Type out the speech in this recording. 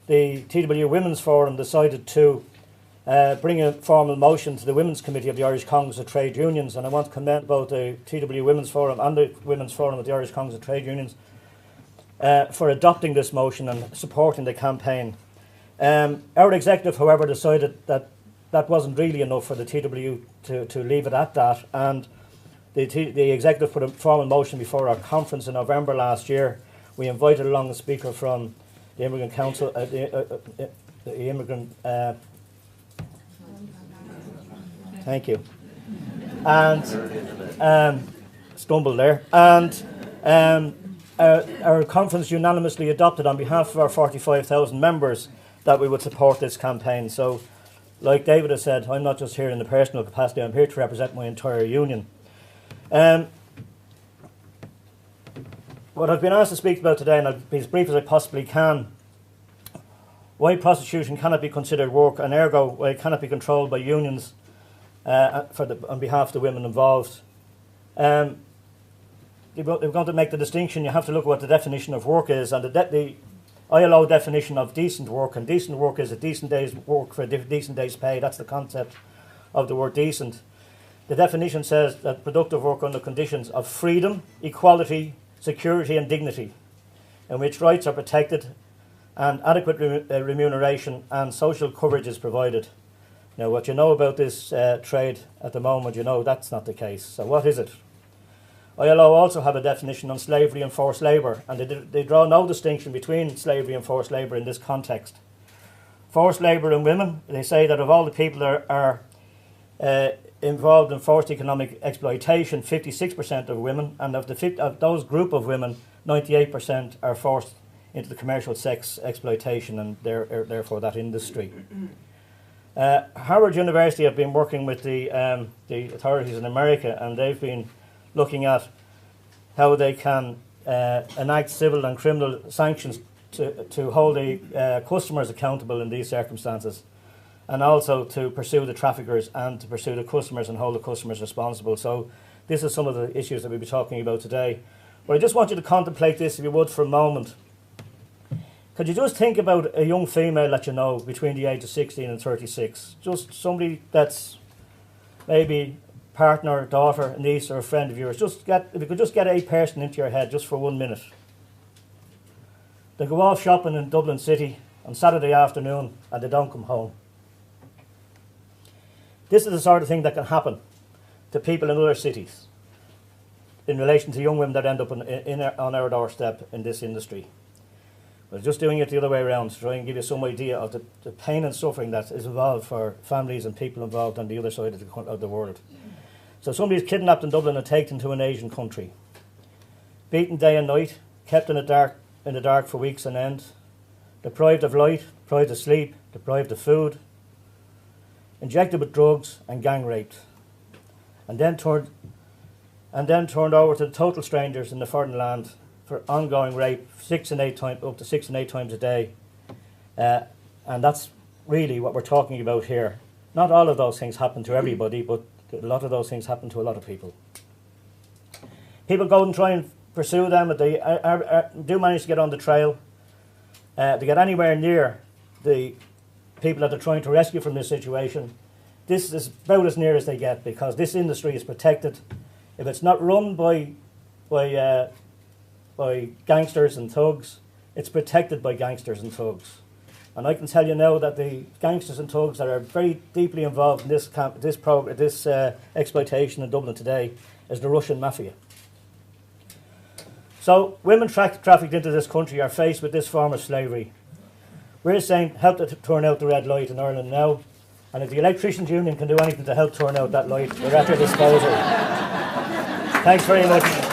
the TW Women's Forum decided to bring a formal motion to the Women's Committee of the Irish Congress of Trade Unions, and I want to commend both the TW Women's Forum and the Women's Forum of the Irish Congress of Trade Unions for adopting this motion and supporting the campaign. Our executive, however, decided that that wasn't really enough for the TW to leave it at that, and the executive put a formal motion before our conference in November last year. We invited along a speaker from the Immigrant Council, the Immigrant. Thank you. And stumbled there. And our conference unanimously adopted on behalf of our 45,000 members that we would support this campaign. So, like David has said, I'm not just here in the personal capacity, I'm here to represent my entire union. What I've been asked to speak about today, and I'll be as brief as I possibly can, why prostitution cannot be considered work, and ergo why it cannot be controlled by unions on behalf of the women involved. If we're going to make the distinction, you have to look at what the definition of work is, and the ILO definition of decent work, and decent work is a decent day's work for a decent day's pay. That's the concept of the word decent. The definition says that productive work under conditions of freedom, equality, security and dignity, in which rights are protected and adequate remuneration and social coverage is provided. Now, what you know about this trade at the moment, you know that's not the case. So what is it? ILO also have a definition on slavery and forced labour, and they draw no distinction between slavery and forced labour in this context. Forced labour in women, they say that of all the people that are involved in forced economic exploitation, 56% of women, and of those group of women, 98% are forced into the commercial sex exploitation and therefore that industry. Harvard University have been working with the authorities in America, and they've been looking at how they can enact civil and criminal sanctions to hold the customers accountable in these circumstances, and also to pursue the traffickers and to pursue the customers and hold the customers responsible. So this is some of the issues that we'll be talking about today. But I just want you to contemplate this, if you would, for a moment. Could you just think about a young female that you know between the age of 16 and 36? Just somebody that's maybe partner, daughter, niece or a friend of yours. If you could just get a person into your head just for 1 minute. They go off shopping in Dublin City on Saturday afternoon and they don't come home. This is the sort of thing that can happen to people in other cities in relation to young women that end up on our doorstep in this industry. We're just doing it the other way around to try and give you some idea of the pain and suffering that is involved for families and people involved on the other side of the world. So somebody's kidnapped in Dublin and taken to an Asian country, beaten day and night, kept in the dark for weeks on end, deprived of light, deprived of sleep, deprived of food, injected with drugs and gang raped, and then turned over to total strangers in the foreign land for ongoing rape, up to 6 and 8 times a day. And that's really what we're talking about here. Not all of those things happen to everybody, but a lot of those things happen to a lot of people. People go and try and pursue them, but they do manage to get on the trail. To get anywhere near the people that they're trying to rescue from this situation, this is about as near as they get, because this industry is protected. If it's not run by gangsters and thugs, it's protected by gangsters and thugs. And I can tell you now that the gangsters and thugs that are very deeply involved in this exploitation in Dublin today is the Russian mafia. So women trafficked into this country are faced with this form of slavery. We're saying help to turn out the red light in Ireland now, and if the Electricians Union can do anything to help turn out that light, we're at your disposal. Thanks very much.